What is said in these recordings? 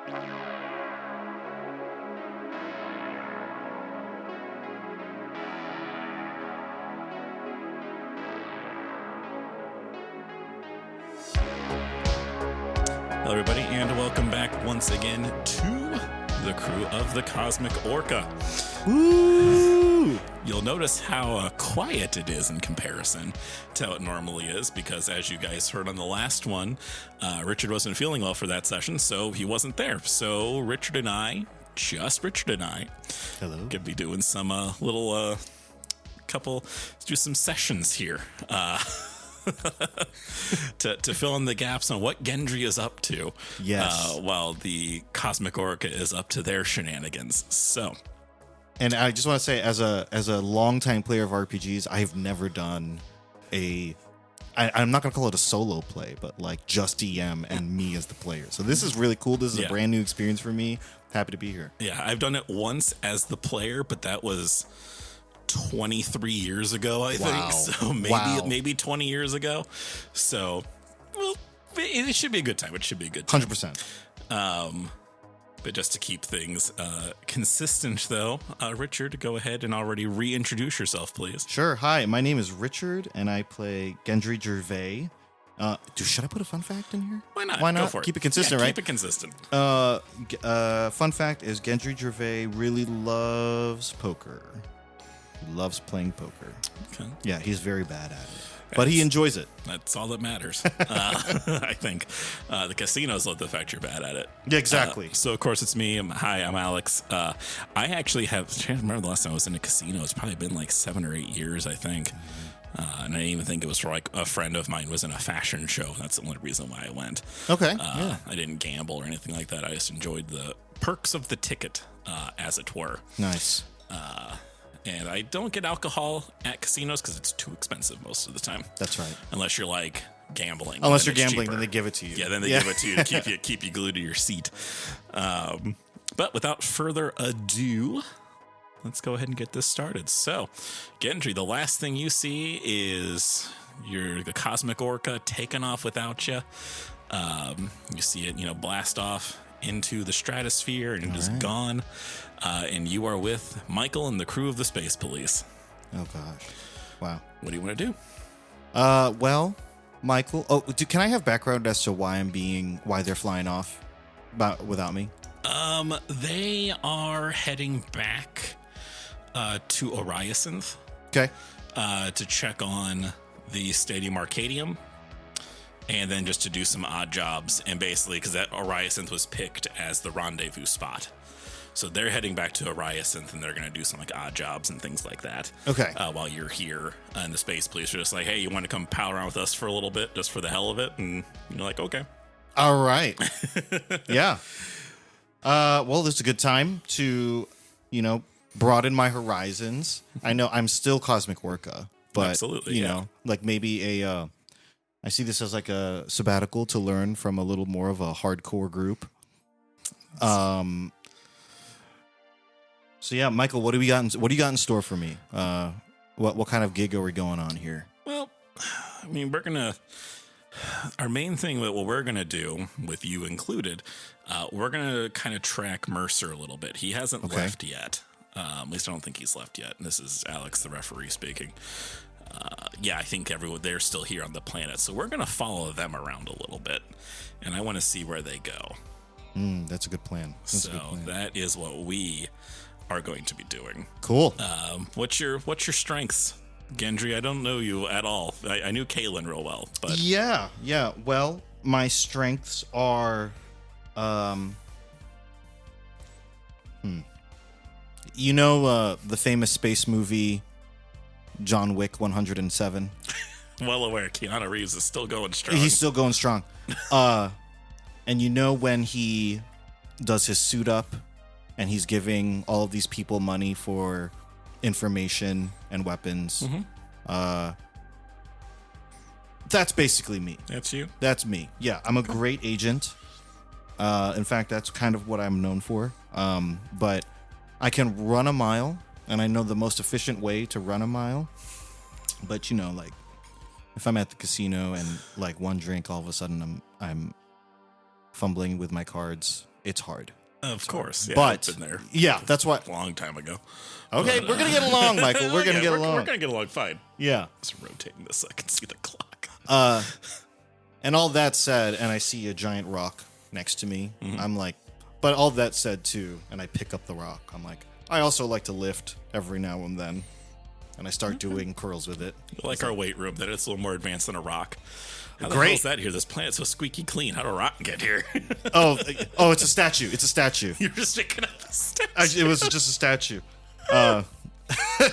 Hello, everybody, and welcome back once again to the crew of the Cosmic Orca. Woo! You'll notice how quiet it is in comparison to how it normally is, because as you guys heard on the last one, Richard wasn't feeling well for that session, so he wasn't there. So Richard and I, just Richard and I, hello, could be doing some do some sessions here. to fill in the gaps on what Gendry is up to, yes, while the Cosmic Orca is up to their shenanigans. So, and I just want to say, as a longtime player of RPGs, I have never done I'm not going to call it a solo play, but like just DM and me as the player. So this is really cool. This is a brand new experience for me. Happy to be here. Yeah, I've done it once as the player, but that was 23 years ago, I think. So maybe 20 years ago. So, well, it should be a good time. It should be a good time. 100%. But just to keep things consistent, though, Richard, go ahead and already reintroduce yourself, please. Sure. Hi, my name is Richard, and I play Gendry Gervais. Should I put a fun fact in here? Why not? Why not? Go for it. Keep it consistent, right? Keep it consistent. Fun fact is Gendry Gervais really loves poker. He loves playing poker. Okay. Yeah, he's very bad at it. But he enjoys it. That's all that matters. I think the casinos love the fact you're bad at it. Yeah, exactly. So, of course, it's me. Hi, I'm Alex. I actually I can't remember the last time I was in a casino. It's probably been like 7 or 8 years, I think. And I didn't even think it was for like a friend of mine was in a fashion show. That's the only reason why I went. Okay. I didn't gamble or anything like that. I just enjoyed the perks of the ticket, as it were. Nice. And I don't get alcohol at casinos because it's too expensive most of the time. That's right. Unless you're like gambling. Unless you're gambling, then they give it to you. Yeah, then they give it to you to keep you glued to your seat. But without further ado, let's go ahead and get this started. So, Gendry, the last thing you see is the Cosmic Orca taken off without you. You see it, blast off into the stratosphere, and it is gone. And you are with Michael and the crew of the Space Police. Oh, gosh. Wow. What do you want to do? Well, Michael... can I have background as to why they're flying off without me? They are heading back to Oriacinth. Okay. To check on the Stadium Arcadium. And then just to do some odd jobs. And basically, because that Oriacinth was picked as the rendezvous spot. So they're heading back to Oriacinth, and they're going to do some like odd jobs and things like that. Okay. While you're here, and the Space Police are just like, hey, you want to come pal around with us for a little bit, just for the hell of it? And you're like, okay. All right. Yeah. Well, this is a good time to, broaden my horizons. I know I'm still Cosmic Orca, but absolutely, you know, like maybe I see this as like a sabbatical to learn from a little more of a hardcore group. So yeah, Michael, what do you got in store for me? What kind of gig are we going on here? Well, I mean, our main thing, what we're gonna do, with you included, we're gonna kind of track Mercer a little bit. He hasn't left yet. At least I don't think he's left yet. This is Alex, the referee, speaking. I think they're still here on the planet, so we're gonna follow them around a little bit, and I want to see where they go. That's a good plan. That is what we are going to be doing. Cool. What's your strengths, Gendry? I don't know you at all. I knew Kaylin real well, but yeah. Well, my strengths are, the famous space movie John Wick 107. Well aware, Keanu Reeves is still going strong. He's still going strong. And when he does his suit up and he's giving all of these people money for information and weapons, that's basically me. That's you? That's me. Yeah, I'm a great agent. In fact, that's kind of what I'm known for. But I can run a mile, and I know the most efficient way to run a mile. But if I'm at the casino and one drink, all of a sudden I'm fumbling with my cards, it's hard. Of course. Yeah, But I've been there. yeah, that's why. A long time ago. Okay, we're gonna get along, Michael. We're gonna get along. We're gonna get along fine. Yeah. Just rotating this so I can see the clock. And all that said, and I see a giant rock next to me. I'm like, but all that said too, and I pick up the rock. I'm like, I also like to lift every now and then, and I start doing curls with it. Like our weight room, that it's a little more advanced than a rock. How the Great. hell is that here? This planet's so squeaky clean. How did a rock get here? Oh, it's a statue. It's a statue. You're just picking up a statue. It was just a statue. And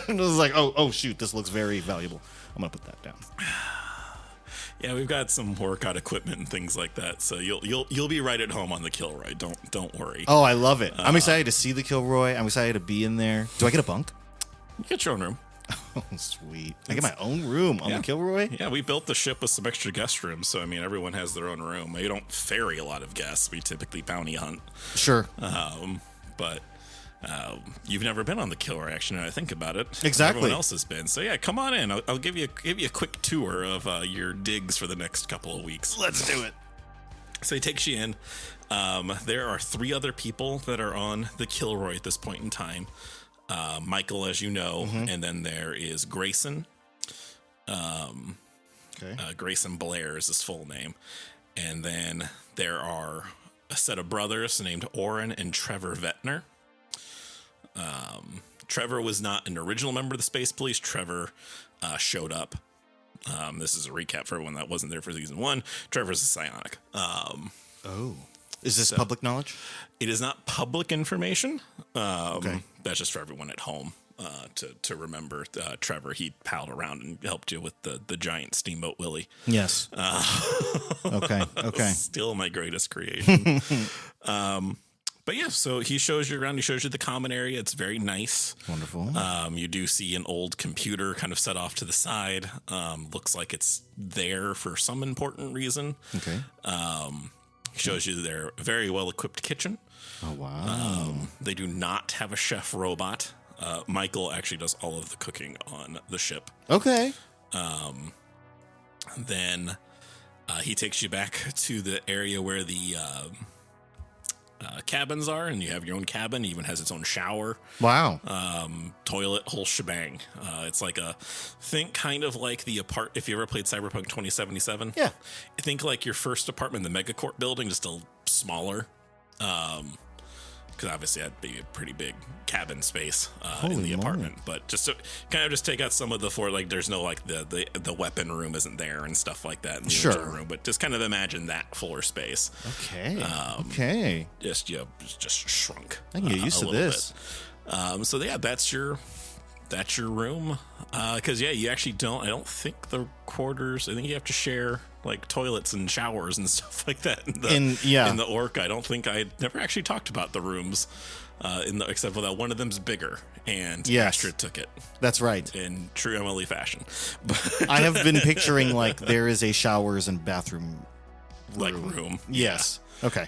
it was like, oh shoot, this looks very valuable. I'm gonna put that down. Yeah, we've got some workout equipment and things like that, so you'll be right at home on the Kilroy. Don't worry. Oh, I love it. I'm excited to see the Kilroy. I'm excited to be in there. Do I get a bunk? You get your own room. Oh, sweet. I get my own room on the Kilroy? Yeah, we built the ship with some extra guest rooms, so I mean everyone has their own room. We don't ferry a lot of guests. We typically bounty hunt. Sure. But you've never been on the Kilroy, actually. Now I think about it. Exactly. Everyone else has been. So yeah, come on in. I'll give you a quick tour of your digs for the next couple of weeks. Let's do it. So he takes you in. There are 3 other people that are on the Kilroy at this point in time. Michael, as you know, and then there is Grayson. Grayson Blair is his full name. And then there are a set of brothers named Oren and Trevor Vettner. Trevor was not an original member of the Space Police. Trevor showed up. This is a recap for everyone that wasn't there for season 1. Trevor's a psionic. Is this public knowledge? It is not public information. That's just for everyone at home to remember. Trevor, he palled around and helped you with the giant steamboat Willie. Yes. Okay. Still my greatest creation. But yeah, so he shows you around. He shows you the common area. It's very nice. Wonderful. You do see an old computer kind of set off to the side. Looks like it's there for some important reason. Okay. Shows you their very well-equipped kitchen. Oh, wow. They do not have a chef robot. Michael actually does all of the cooking on the ship. Okay. Then he takes you back to the area where the cabins are, and you have your own cabin. It even has its own shower. Wow. Toilet, whole shebang. It's like think kind of like the if you ever played Cyberpunk 2077. Yeah. Think like your first apartment in the Megacorp building, just a smaller. Because obviously that'd be a pretty big cabin space in the apartment, but just to kind of just take out some of the floor, like there's no like the weapon room isn't there and stuff like that in the original room, but just kind of imagine that floor space. Okay. Just just shrunk. I can get used to this. So yeah, that's your room. Because you actually I don't think the quarters. I think you have to share like toilets and showers and stuff like that in the Orca. I don't think I never actually talked about the rooms except for that one of them's bigger, and Astrid took it. That's right. In true Emily fashion. I have been picturing like there is a showers and bathroom room. Yes. Yeah. Okay.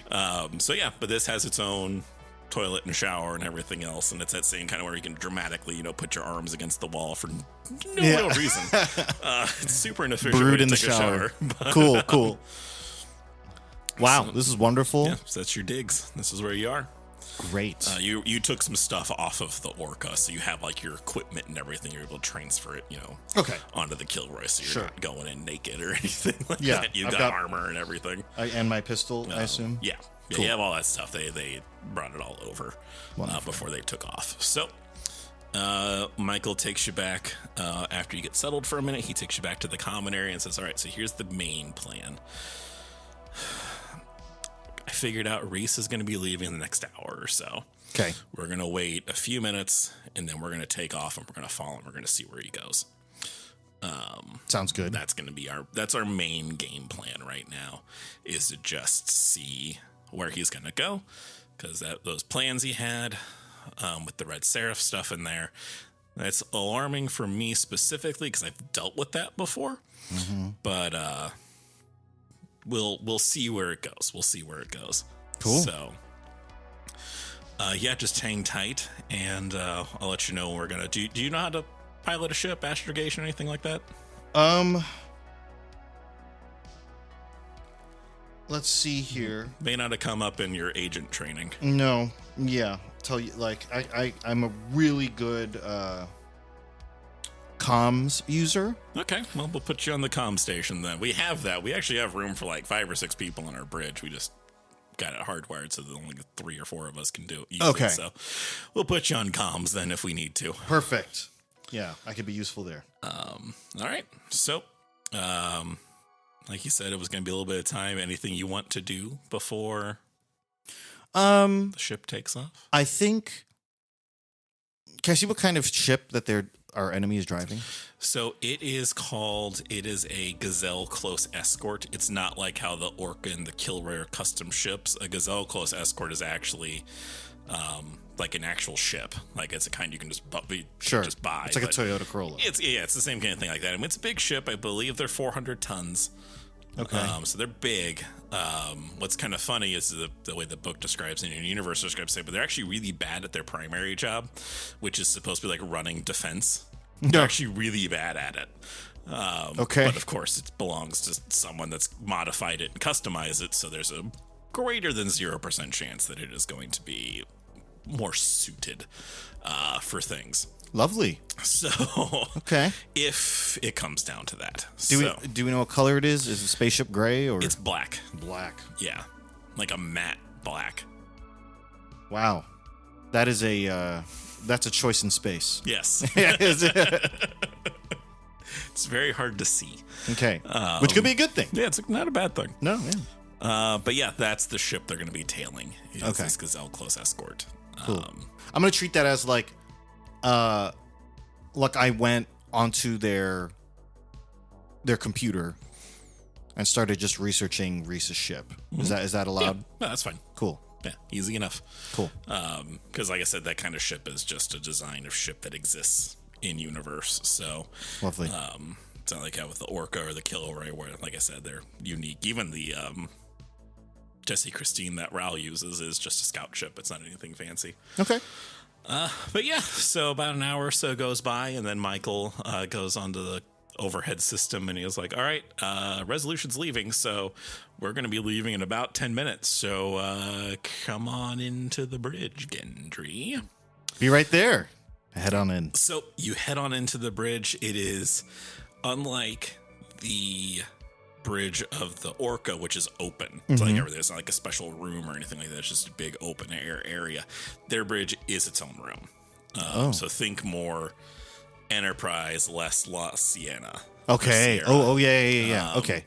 So yeah, but this has its own toilet and shower and everything else, and it's that same kind of where you can dramatically put your arms against the wall for no real reason. It's super inefficient. Brood in the shower. Cool. Wow, this is wonderful. Yeah, so that's your digs. This is where you are. Great. You took some stuff off of the Orca, so you have like your equipment and everything. You're able to transfer it, onto the Kilroy, so you're not going in naked or anything like that. You've got armor and everything. And my pistol, I assume? Yeah. Cool. You have all that stuff. They brought it all over before they took off. So Michael takes you back after you get settled for a minute. He takes you back to the common area and says, all right, so here's the main plan. I figured out Rhys is going to be leaving in the next hour or so. Okay. We're going to wait a few minutes, and then we're going to take off, and we're going to follow him. We're going to see where he goes. Sounds good. That's going to be our main game plan right now, is to just see where he's going to go, because those plans he had with the Red Seraph stuff in there, that's alarming for me specifically because I've dealt with that before. But we'll see where it goes. Cool. So just hang tight, and I'll let you know when we're gonna do you know how to pilot a ship, astrogation, or anything like that? let's see here. May not have come up in your agent training. No, yeah. Tell you, like, I'm a really good comms user. Okay, well, we'll put you on the comm station then. We have that. We actually have room for like 5 or 6 people on our bridge. We just got it hardwired so that only 3 or 4 of us can use Okay. it. So we'll put you on comms then if we need to. Perfect. Yeah, I could be useful there. All right. So, like you said, it was going to be a little bit of time. Anything you want to do before the ship takes off? I think. Can I see what kind of ship that our enemy is driving? So it is a Gazelle Close Escort. It's not like how the Orca and the Kilray are custom ships. A Gazelle Close Escort is actually like an actual ship. Like it's a kind you can just just buy. It's like a Toyota Corolla. It's the same kind of thing like that. I mean, it's a big ship. I believe they're 400 tons. Okay. So they're big. What's kind of funny is the way the book describes it and the universe describes it, but they're actually really bad at their primary job, which is supposed to be like running defense. They're actually really bad at it. Okay. But of course, it belongs to someone that's modified it and customized it, so there's a greater than 0% chance that it is going to be more suited for things. Lovely. So, okay. If it comes down to that. Do we know what color it is? Is it spaceship gray or? It's black. Black. Yeah. Like a matte black. Wow. That is that's a choice in space. Yes. It's very hard to see. Okay. Which could be a good thing. Yeah, it's not a bad thing. No, yeah. But yeah, that's the ship they're going to be tailing. Is this Gazelle Close Escort. Cool. I'm going to treat that as like I went onto their computer and started just researching Rhys's ship. Mm-hmm. Is that allowed? Yeah, no, that's fine. Cool. Yeah, easy enough. Cool. Because like I said, that kind of ship is just a design of ship that exists in universe. So lovely. It's not like how with the Orca or the Kilray, where, like I said, they're unique. Even the Jesse Christine that Ral uses is just a scout ship. It's not anything fancy. Okay. But yeah, so about an hour or so goes by, and then Michael goes onto the overhead system, and he was like, all right, Resolution's leaving, so we're going to be leaving in about 10 minutes. So come on into the bridge, Gendry. Be right there. Head on in. So you head on into the bridge. It is unlike the bridge of the Orca, which is open. It's like everything. It's not like a special room or anything like that. It's just a big open air area. Their bridge is its own room. So think more Enterprise, less La Sienna. Okay. Yeah. Okay.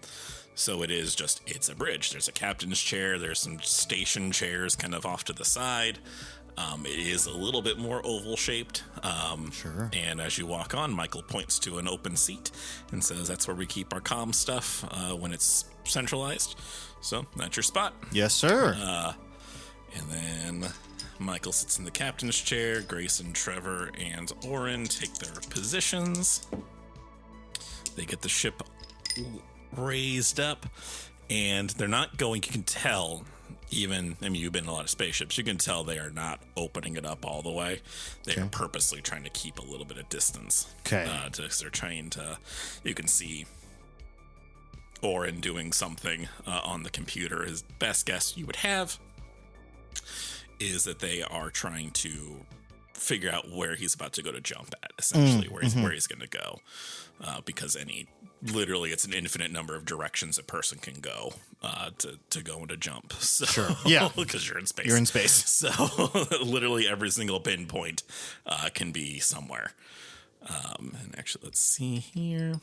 So it's a bridge. There's a captain's chair. There's some station chairs kind of off to the side. It is a little bit more oval shaped. Sure. And as you walk on, Michael points to an open seat and says, that's where we keep our comm stuff when it's centralized. So that's your spot. Yes, sir. And then Michael sits in the captain's chair. Grayson, Trevor, and Oren take their positions. They get the ship raised up, and they're not going, you can tell, you've been in a lot of spaceships, you can tell they are not opening it up all the way. They are purposely trying to keep a little bit of distance. Okay. They're trying to, you can see Oren doing something on the computer. His best guess you would have is that they are trying to figure out where he's about to go to jump at, essentially, where he's going to go. Because literally it's an infinite number of directions a person can go to go into jump. So, sure. Yeah. Because you're in space. You're in space. So literally every single pinpoint can be somewhere. And actually, let's see here.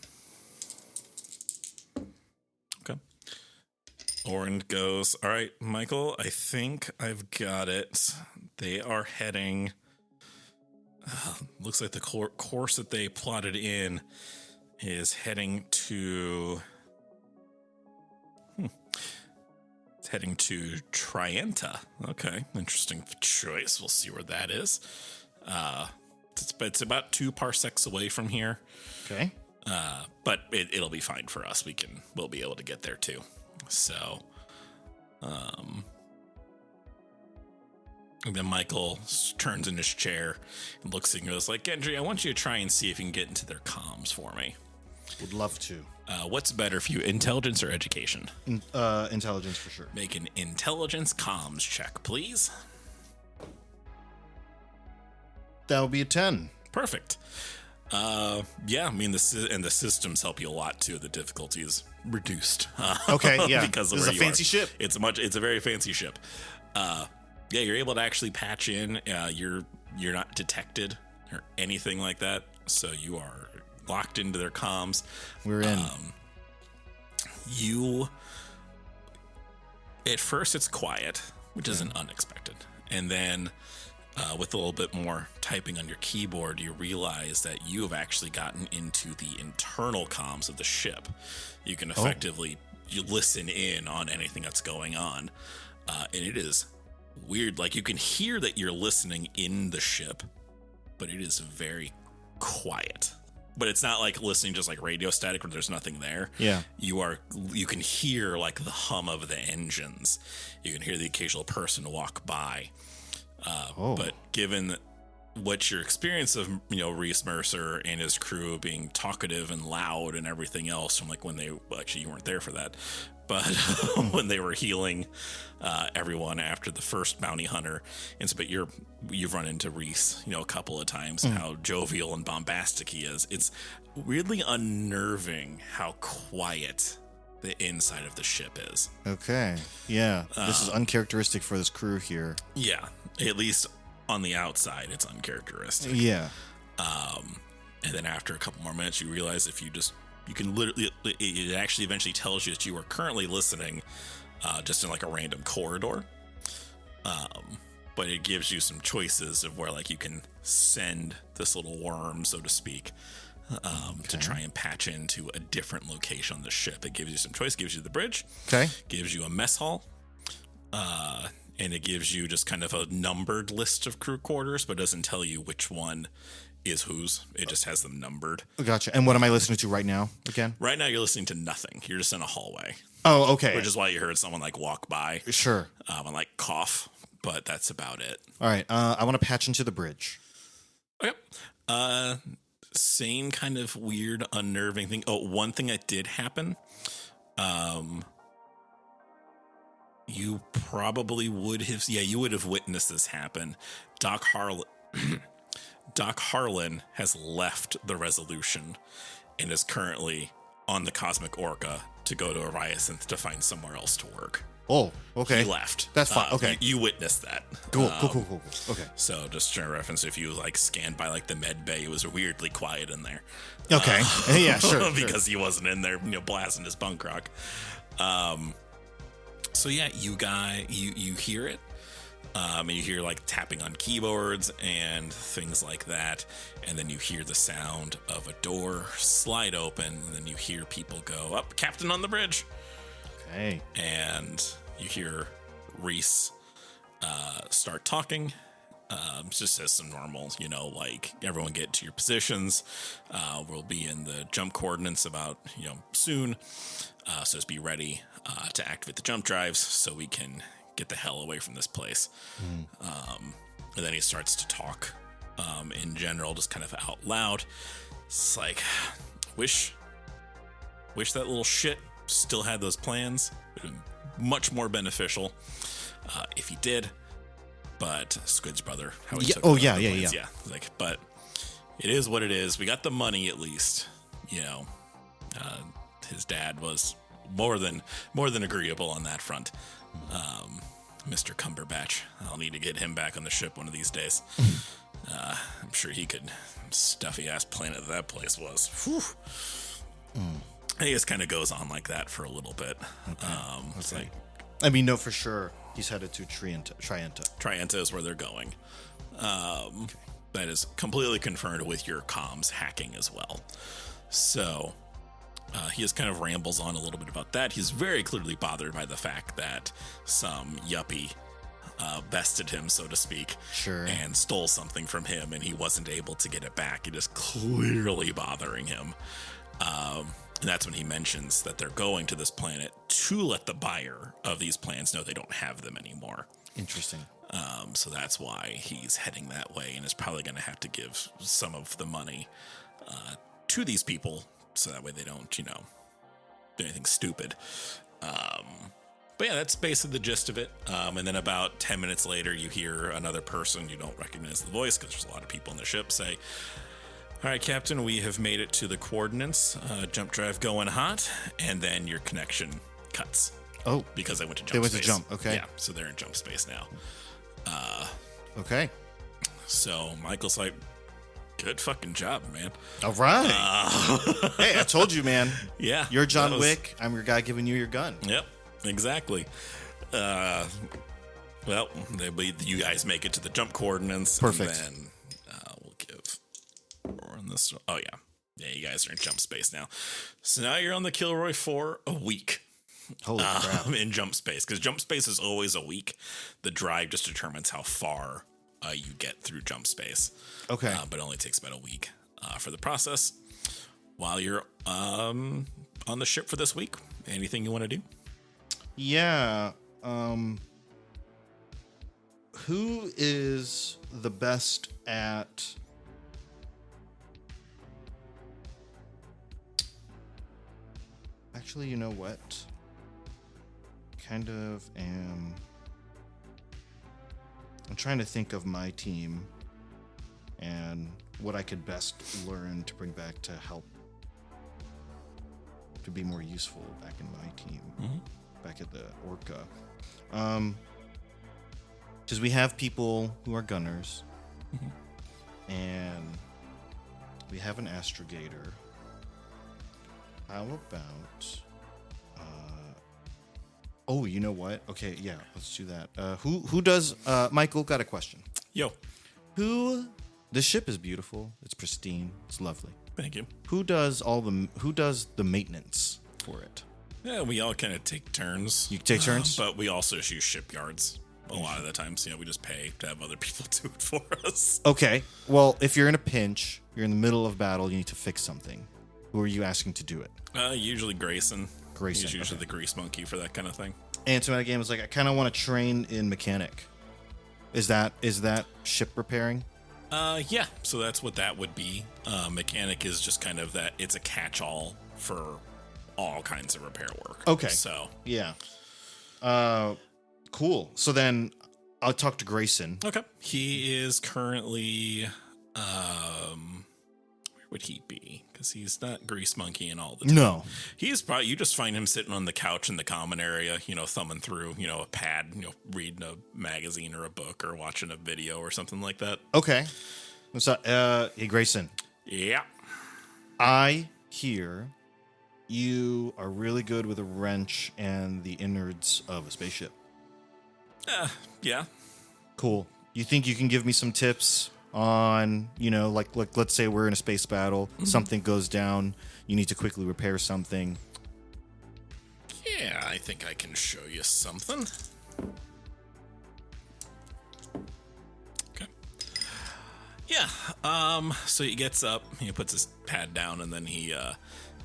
Okay. Oren goes, all right, Michael, I think I've got it. They are heading... looks like the course that they plotted in is heading to... It's heading to Trienta. Okay, interesting choice. We'll see where that is. It's about 2 parsecs away from here. Okay. But it'll be fine for us. We'll be able to get there too. So, and then Michael turns in his chair and looks and goes like, Gendry, I want you to try and see if you can get into their comms for me. Would love to. What's better for you, intelligence or education? Intelligence for sure. Make an intelligence comms check, please. That would be a 10. Perfect. Yeah, I mean, the systems help you a lot too. The difficulty is reduced. Okay, yeah. Because this is a fancy ship. It's a very fancy ship. Yeah, you're able to actually patch in. You're not detected or anything like that, so you are locked into their comms. We're in. At first it's quiet, which isn't unexpected, and then with a little bit more typing on your keyboard, you realize that you have actually gotten into the internal comms of the ship. You can effectively you listen in on anything that's going on, and it is weird. Like, you can hear that you're listening in the ship, but it is very quiet. But it's not like listening just like radio static where there's nothing there. Yeah. You can hear like the hum of the engines. You can hear the occasional person walk by. But given what your experience of, Rhys Mercer and his crew being talkative and loud and everything else from like when actually you weren't there for that, but when they were healing everyone after the first bounty hunter, but you've run into Rhys, a couple of times, how jovial and bombastic he is. It's weirdly unnerving how quiet the inside of the ship is. Okay. Yeah. This is uncharacteristic for this crew here. Yeah. At least on the outside, it's uncharacteristic. Yeah. And then after a couple more minutes, you realize you can literally, it actually eventually tells you that you are currently listening just in like a random corridor. But it gives you some choices of where like you can send this little worm, so to speak, to try and patch into a different location on the ship. It gives you some choice, gives you the bridge, gives you a mess hall, and it gives you just kind of a numbered list of crew quarters, but doesn't tell you which one is whose. It just has them numbered. Gotcha. And what am I listening to right now again? Right now you're listening to nothing. You're just in a hallway. Oh, okay. Which is why you heard someone like walk by. Sure. And like cough, but that's about it. All right. I want to patch into the bridge. Okay. Same kind of weird, unnerving thing. Oh, one thing that did happen. You probably would have, you would have witnessed this happen. Doc Harlan has left the Resolution and is currently on the Cosmic Orca to go to Ariacinth to find somewhere else to work. Oh, okay. He left. That's fine. Okay. You witnessed that. Cool. Okay. So just to reference, if you like scanned by like the med bay, it was weirdly quiet in there. Okay. Yeah, sure. Because he wasn't in there, blasting his punk rock. So yeah, you hear it. And you hear like tapping on keyboards and things like that. And then you hear the sound of a door slide open. And then you hear people go, "Up, Captain on the bridge." Okay. And you hear Rhys start talking. Just says some normal, like, everyone get to your positions. We'll be in the jump coordinates about, soon. So just be ready to activate the jump drives so we can get the hell away from this place. And then he starts to talk in general, just kind of out loud. It's like, wish that little shit still had those plans. It would be much more beneficial if he did. But Squid's brother, how he took the plans. Yeah. Like, but it is what it is. We got the money at least. His dad was more than agreeable on that front. Mr. Cumberbatch. I'll need to get him back on the ship one of these days. I'm sure he could. Stuffy ass planet that place was. He just kind of goes on like that for a little bit. It's like, I mean, no, for sure. He's headed to Trienta. Trienta is where they're going. That is completely confirmed with your comms hacking as well. So he just kind of rambles on a little bit about that. He's very clearly bothered by the fact that some yuppie bested him, so to speak, and stole something from him, and he wasn't able to get it back. It is clearly bothering him. And that's when he mentions that they're going to this planet to let the buyer of these plans know they don't have them anymore. Interesting. So that's why he's heading that way and is probably going to have to give some of the money to these people so that way they don't, do anything stupid. But yeah, that's basically the gist of it. And then about 10 minutes later, you hear another person you don't recognize the voice because there's a lot of people on the ship say, "All right, Captain, we have made it to the coordinates. Jump drive going hot." And then your connection cuts. Oh, because they went to jump. They went space. to jump. Okay. Yeah, so they're in jump space now. Okay. So Michael's like, "Good fucking job, man." All right. Hey, I told you, man. Yeah. You're John Wick. I'm your guy giving you your gun. Yep. Exactly. Well, you guys make it to the jump coordinates. Perfect. And then we'll give Roran this. Oh, yeah. Yeah, you guys are in jump space now. So now you're on the Kilroy for a week. Holy crap. In jump space. Because jump space is always a week. The drive just determines how far you get through jump space. Okay. But it only takes about a week for the process. While you're on the ship for this week, anything you want to do? Yeah. Who is the best at... Actually, you know what? Kind of am... I'm trying to think of my team and what I could best learn to bring back to help to be more useful back in my team. Mm-hmm. Back at the Orca. Because we have people who are gunners. Mm-hmm. And we have an astrogator. How about... oh, you know what? Okay, yeah, let's do that. Who does... Michael, got a question. Yo. The ship is beautiful. It's pristine. It's lovely. Thank you. Who does the maintenance for it? Yeah, we all kind of take turns. You take turns? But we also use shipyards a lot of the times. We just pay to have other people do it for us. Okay. Well, if you're in a pinch, you're in the middle of battle, you need to fix something. Who are you asking to do it? Usually Grayson. Grayson. He's usually the grease monkey for that kind of thing. And so my game is like, I kind of want to train in mechanic. Is that ship repairing? Yeah. So that's what that would be. Mechanic is just kind of that. It's a catch-all for all kinds of repair work. Okay. So yeah. Cool. So then I'll talk to Grayson. Okay. He is currently where would he be? Because he's not grease monkey and all the time. No. He's probably, you just find him sitting on the couch in the common area, thumbing through, a pad, reading a magazine or a book or watching a video or something like that. Okay. So hey Grayson. Yeah. I hear you are really good with a wrench and the innards of a spaceship. Yeah. Cool. You think you can give me some tips on, like let's say we're in a space battle, mm-hmm. Something goes down, you need to quickly repair something. Yeah, I think I can show you something. Okay. Yeah. So he gets up, he puts his pad down, and then he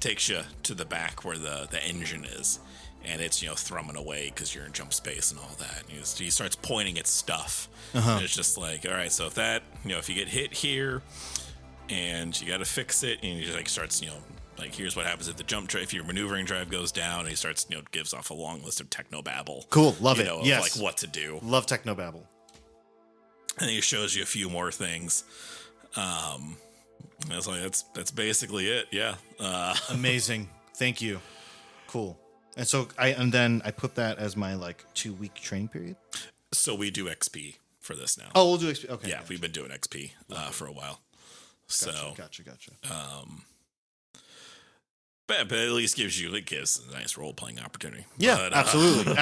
takes you to the back where the engine is. And it's, thrumming away because you're in jump space and all that. And he starts pointing at stuff. Uh-huh. And it's just like, all right, so if that, if you get hit here and you got to fix it, and he just starts, here's what happens if the jump drive, if your maneuvering drive goes down, and he starts, gives off a long list of technobabble. Cool. Love it. Of yes. what to do. Love technobabble. And he shows you a few more things. It's like, that's basically it. Yeah. Amazing. Thank you. Cool. And so then I put that as my 2-week training period. So we do XP for this now. Oh, we'll do XP. Okay. Yeah, gotcha. We've been doing XP for a while. Gotcha. But at least gives a nice role playing opportunity. Yeah, but, absolutely.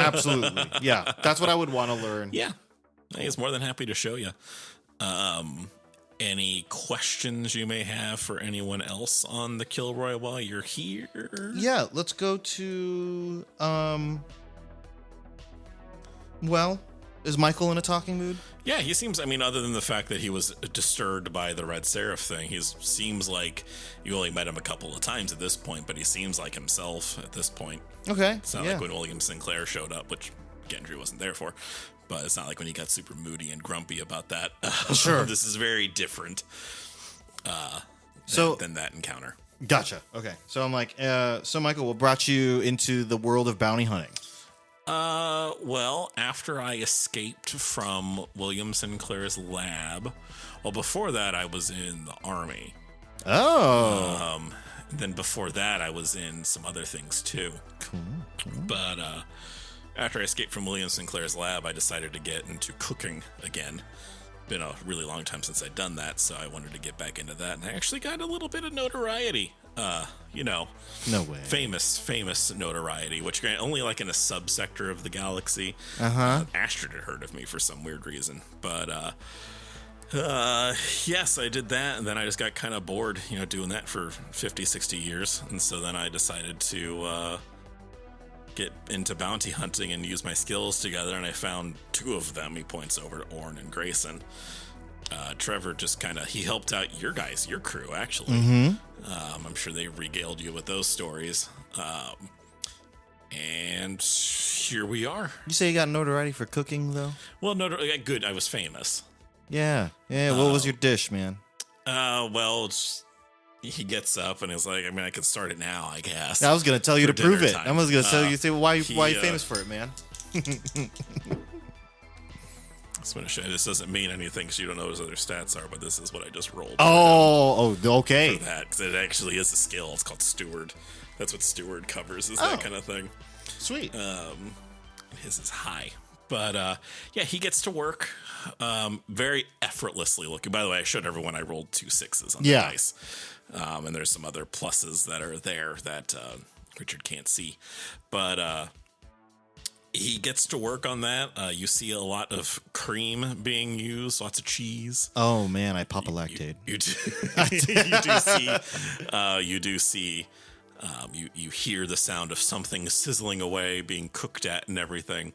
Yeah, that's what I would want to learn. Yeah, he's more than happy to show you. Any questions you may have for anyone else on the Kilroy while you're here? Yeah, let's go to well, is Michael in a talking mood? Yeah, he seems, other than the fact that he was disturbed by the Red Seraph thing, he seems like you only met him a couple of times at this point, but he seems like himself at this point. Okay. It's not like when William Sinclair showed up, which Gendry wasn't there for. But it's not like when he got super moody and grumpy about that. Sure. This is very different than that encounter. Gotcha. Okay. So I'm like, so Michael, what brought you into the world of bounty hunting? Well, after I escaped from William Sinclair's lab, well, before that I was in the army. Oh. Then before that I was in some other things too. Cool. But after I escaped from William Sinclair's lab, I decided to get into cooking again. Been a really long time since I'd done that, so I wanted to get back into that, and I actually got a little bit of notoriety. No way. Famous notoriety, which only like in a subsector of the galaxy. Astrid had heard of me for some weird reason, but yes, I did that, and then I just got kind of bored, doing that for 50, 60 years, and so then I decided to get into bounty hunting and use my skills together, and I found two of them. He points over to Orn and Grayson. Trevor just he helped out your crew, actually. I'm sure they regaled you with those stories. And here we are. You say you got notoriety for cooking, though? Well, good. I was famous. Yeah. What was your dish, man? Well, he gets up and is like, I could start it now, I guess. I was going to tell you to prove it. I was going to tell you, why are you famous for it, man? This doesn't mean anything because you don't know what his other stats are, but this is what I just rolled. Okay. For that, because it actually is a skill. It's called Steward. That's what Steward covers, is that kind of thing. Sweet. His is high. But, he gets to work very effortlessly looking. By the way, I showed everyone I rolled 2 6s on the dice. And there's some other pluses that are there that Richard can't see. But he gets to work on that. You see a lot of cream being used, lots of cheese. Oh, man, I pop a lactate. You do see, you hear the sound of something sizzling away, being cooked at and everything.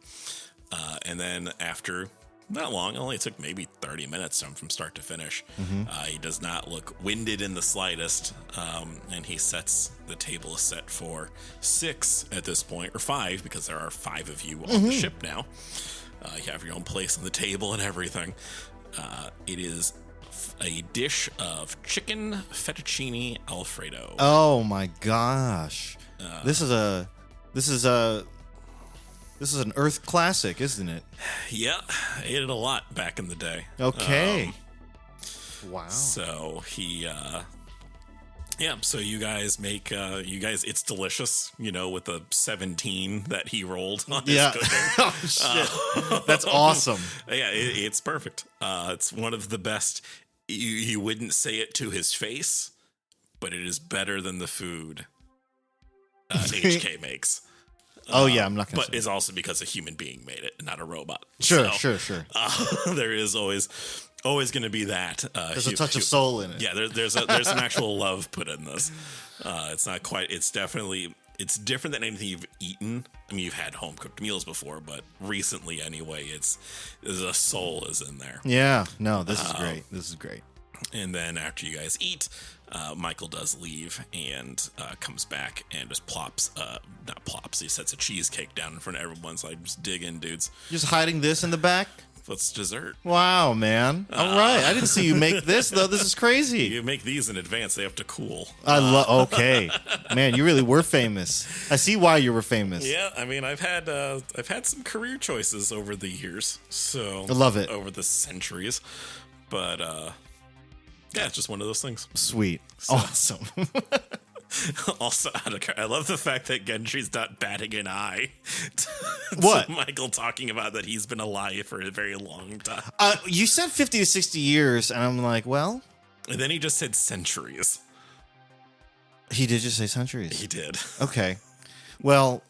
And then after not long, it only took maybe 30 minutes from start to finish. He does not look winded in the slightest, and he sets the table is set for 6 at this point, or 5, because there are 5 of you on the ship now. You have your own place on the table and everything. It is a dish of chicken fettuccine Alfredo. Oh my gosh! This is an Earth classic, isn't it? Yeah, I ate it a lot back in the day. Okay. Wow. So he, so you guys make, it's delicious, with a 17 that he rolled on his cooking. Oh, shit. That's awesome. Yeah, it's perfect. It's one of the best. You wouldn't say it to his face, but it is better than the food HK makes. I'm not going to. But it's also because a human being made it, not a robot. Sure. There is always going to be that. There's a touch of soul in it. Yeah, there's some actual love put in this. It's not quite. It's definitely. It's different than anything you've eaten. You've had home cooked meals before, but recently anyway, there's a soul is in there. Yeah. No, this is great. And then after you guys eat, Michael does leave and comes back and just not plops. He sets a cheesecake down in front of everyone's like, just dig in, dudes. Just hiding this in the back? That's dessert. Wow, man. All right. I didn't see you make this, though. This is crazy. You make these in advance. They have to cool. Okay. Man, you really were famous. I see why you were famous. Yeah, I've had some career choices over the years. So I love it. Over the centuries. But it's just one of those things. Sweet. So. Awesome. Also, I love the fact that Gendry's not batting an eye. What? Michael talking about that he's been alive for a very long time. You said 50 to 60 years, and I'm like, well. And then he just said centuries. He did just say centuries. He did. Okay. Well,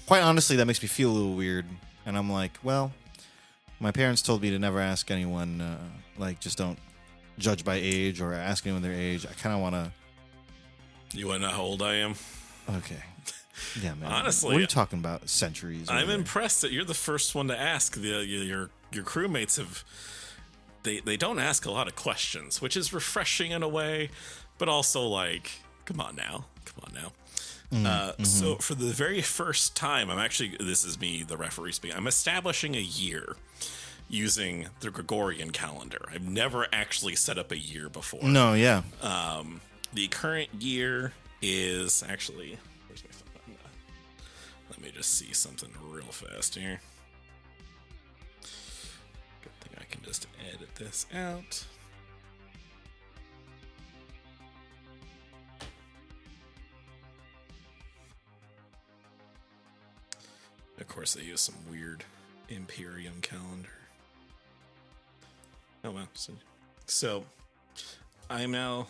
quite honestly, that makes me feel a little weird. And I'm like, well, my parents told me to never ask anyone, just don't judge by age or ask anyone their age. I kind of want to. You want to know how old I am? Okay. Yeah, man. Honestly, what are you talking about? Centuries. I'm impressed that you're the first one to ask. Your crewmates have. They don't ask a lot of questions, which is refreshing in a way, but also like, come on now. So for the very first time, this is me, the referee speaking. I'm establishing a year using the Gregorian calendar. I've never actually set up a year before. No, yeah. The current year is actually. Where's my phone? Let me just see something real fast here. Good thing I can just edit this out. Of course, they use some weird Imperium calendar. Oh, wow. So I am now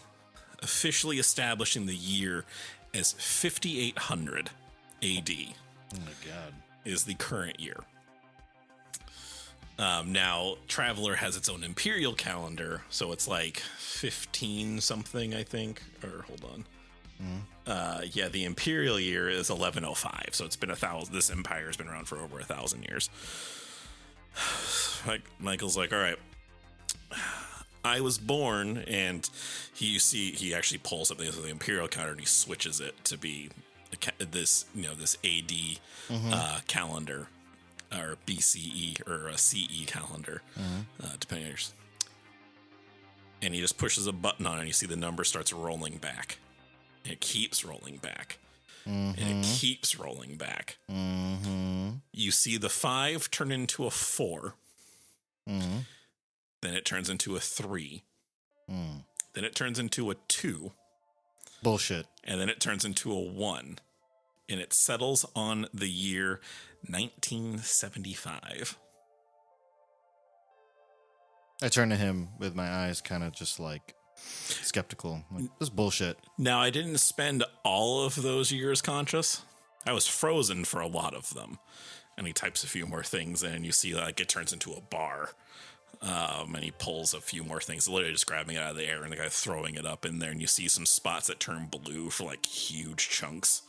officially establishing the year as 5800 AD. Oh, my God. Is the current year. Now, Traveler has its own Imperial calendar, so it's like 15 something, I think. Or, hold on. Yeah, the Imperial year is 1105, so it's been 1,000. This empire's been around for over 1,000 years. Michael's like, all right, I was born, and he actually pulls up the Imperial calendar and he switches it to be this AD calendar, or BCE or a CE calendar, depending on yours. And he just pushes a button on it, and you see the number starts rolling back. It keeps rolling back. And it keeps rolling back. You see the 5 turn into a 4. Then it turns into a 3. Then it turns into a 2. Bullshit. And then it turns into a 1. And it settles on the year 1975. I turn to him with my eyes kind of just like skeptical. Like, this is bullshit. Now, I didn't spend all of those years conscious. I was frozen for a lot of them. And he types a few more things in, and you see like it turns into a bar. And he pulls a few more things, literally just grabbing it out of the air and the guy throwing it up in there. And you see some spots that turn blue for like huge chunks.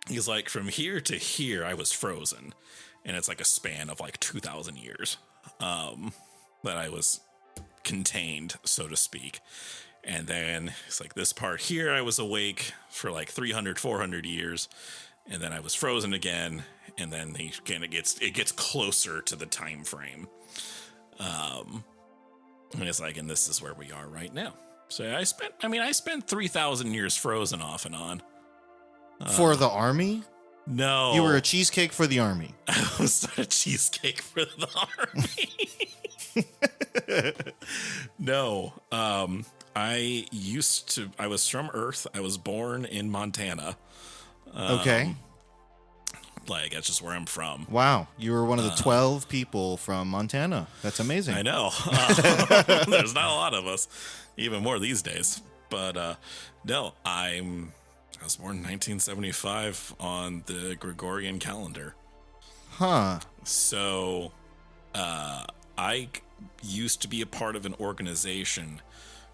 He's like, from here to here, I was frozen. And it's like a span of like 2,000 years that I was contained, so to speak. And then it's like this part here, I was awake for like 300, 400 years. And then I was frozen again. And then it gets closer to the time frame. And it's like, and this is where we are right now. So I spent 3,000 years frozen off and on. For the army? No. You were a cheesecake for the army. I was not a cheesecake for the army. No. I was from Earth. I was born in Montana. Okay. Like, that's just where I'm from. Wow. You were one of the 12 people from Montana. That's amazing. I know. There's not a lot of us, even more these days. But no, I was born in 1975 on the Gregorian calendar. Huh. So I used to be a part of an organization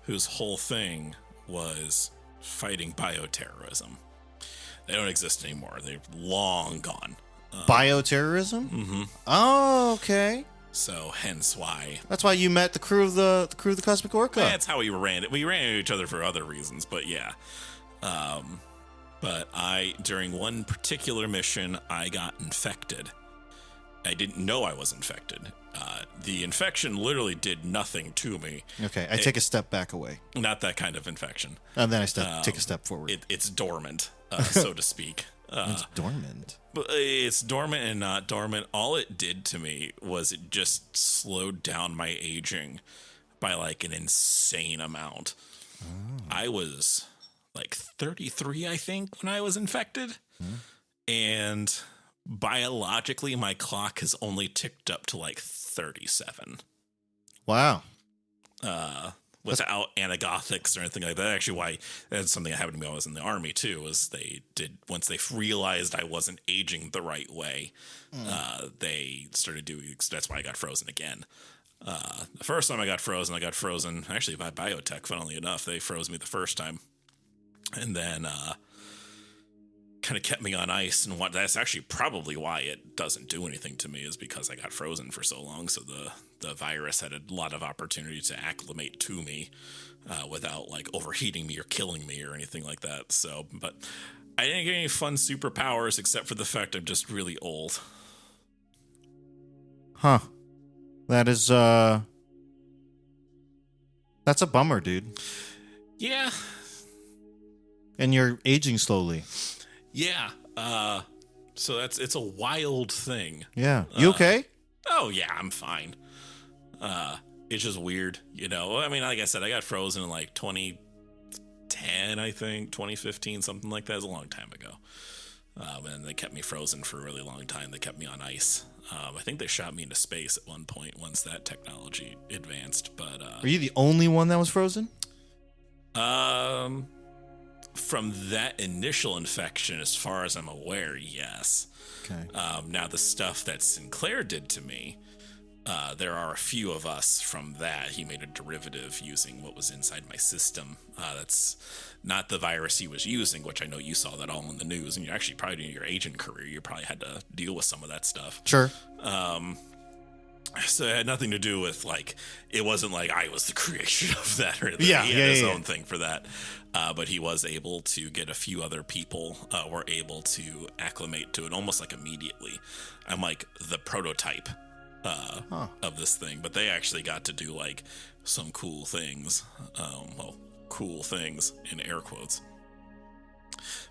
whose whole thing was fighting bioterrorism. They don't exist anymore. They're long gone. Bioterrorism? Mm-hmm. Oh, okay. So hence why. That's why you met the crew of the Cosmic Orca. That's how we ran it. We ran into each other for other reasons, but yeah. But during one particular mission, I got infected. I didn't know I was infected. The infection literally did nothing to me. Okay, I take a step back away. Not that kind of infection. And then I take a step forward. It's dormant, so to speak. It's dormant. But it's dormant and not dormant. All it did to me was it just slowed down my aging by like an insane amount. Oh. I was like 33, I think, when I was infected. And biologically, my clock has only ticked up to like 37. Wow. Without anagothics or anything like that. Actually, why that's something that happened to me when I was in the army too, was once they realized I wasn't aging the right way, they started doing, that's why I got frozen again. The first time I got frozen actually by biotech, funnily enough. They froze me the first time. And then kind of kept me on ice, and that's actually probably why it doesn't do anything to me, is because I got frozen for so long. So the virus had a lot of opportunity to acclimate to me without like overheating me or killing me or anything like that. So, but I didn't get any fun superpowers except for the fact I'm just really old. Huh. That is that's a bummer, dude. Yeah. And you're aging slowly. Yeah. So it's a wild thing. Yeah. You okay? Oh yeah, I'm fine. It's just weird, you know. I mean, like I said, I got frozen in like 2010, I think, 2015, something like that. It was a long time ago. And they kept me frozen for a really long time. They kept me on ice. I think they shot me into space at one point once that technology advanced. But Are you the only one that was frozen? From that initial infection, as far as I'm aware, yes. Okay. Now the stuff that Sinclair did to me, there are a few of us from that. He made a derivative using what was inside my system. That's not the virus he was using, which I know you saw that all in the news. And you actually probably in your agent career, you probably had to deal with some of that stuff. Sure. So it had nothing to do with, like, it wasn't like I was the creation of that or anything. Yeah, He had his own thing for that. But he was able to get a few other people were able to acclimate to it almost like immediately. I'm like the prototype of this thing, but they actually got to do like some cool things. Cool things in air quotes.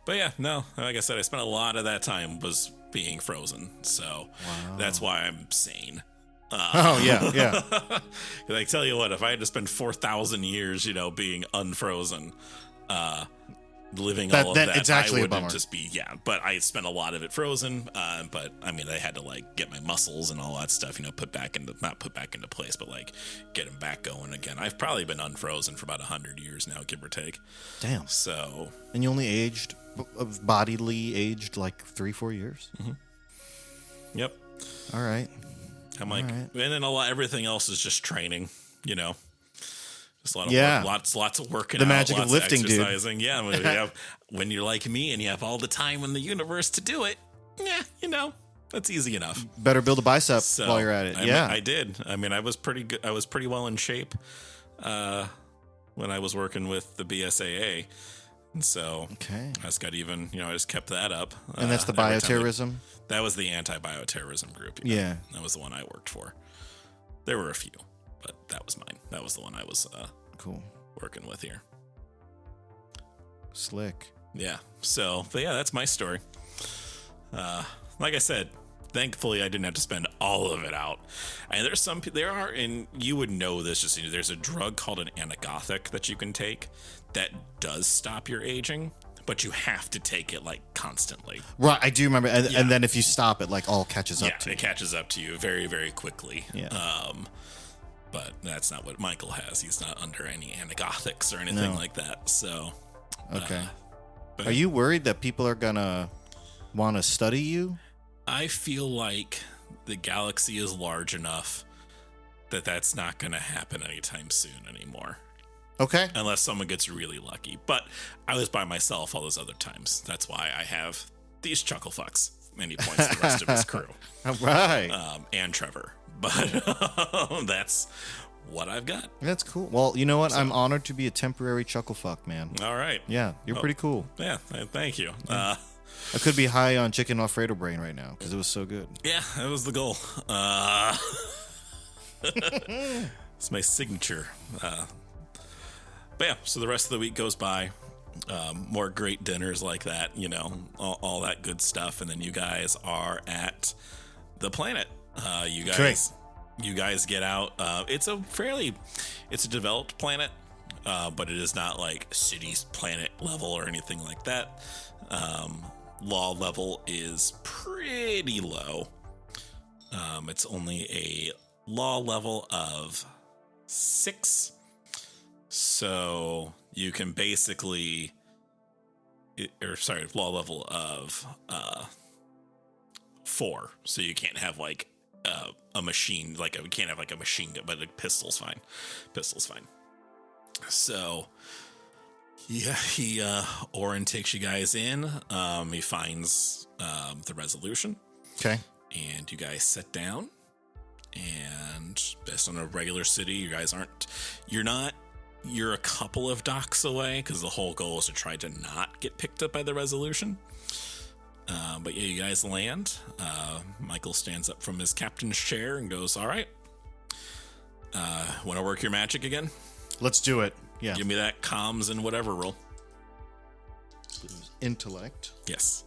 But yeah, no, like I said, I spent a lot of that time was being frozen. So that's why I'm sane. Yeah. I tell you what, if I had to spend 4,000 years, you know, being unfrozen, living all of that, it's actually I a bummer. wouldn't just be, but I spent a lot of it frozen. But I mean, I had to like get my muscles and all that stuff, you know, not put back into place, but like get them back going again. I've probably been unfrozen for about 100 years now, give or take. Damn. So. And you only bodily aged like 3-4 years? Mm-hmm. Yep. All right. I'm like, and then everything else is just training, you know. Just a lot of work, lots of working. The magic of lifting, exercising. dude. Yeah, when you're like me and you have all the time in the universe to do it, yeah, you know, that's easy enough. Better build a bicep while you're at it. I did. I mean, I was pretty good. I was pretty well in shape when I was working with the BSAA. And so I just got even, you know, I just kept that up. And that's the bioterrorism? That was the anti-bioterrorism group. Yeah. That was the one I worked for. There were a few, but that was mine. That was the one I was cool working with here. Slick. Yeah. So, but yeah, that's my story. Like I said, thankfully I didn't have to spend all of it out. And and you would know this, just there's a drug called an anagothic that you can take that does stop your aging, but you have to take it like constantly. Right, I do remember. And then if you stop, it like all catches up to you. Yeah, it catches up to you very, very quickly. Yeah. But that's not what Michael has. He's not under any anagothics or anything like that. So. Okay. Are you worried that people are gonna want to study you? I feel like the galaxy is large enough that that's not going to happen anytime soon anymore. Okay. Unless someone gets really lucky. But I was by myself all those other times. That's why I have these chuckle fucks. And he points the rest of his crew. All right. And Trevor. But that's what I've got. That's cool. Well, you know what? I'm honored to be a temporary chuckle fuck, man. All right. Yeah, you're pretty cool. Yeah, thank you. I could be high on chicken Alfredo brain right now because it was so good. Yeah, that was the goal. It's my signature. But yeah, so the rest of the week goes by. More great dinners like that, you know, all that good stuff. And then you guys are at the planet. You guys get out. It's a developed planet, but it is not like cities planet level or anything like that. Law level is pretty low. It's only a law level of 6. So you can basically, law level of 4. So you can't have like a machine, we can't have like a machine gun, but a pistol's fine. So yeah, Oren takes you guys in. He finds the resolution. Okay. And you guys sit down. And based on a regular city, you're a couple of docks away because the whole goal is to try to not get picked up by the resolution. But yeah, you guys land. Michael stands up from his captain's chair and goes, all right. Want to work your magic again? Let's do it. Yeah. Give me that comms and whatever roll. Intellect. Yes.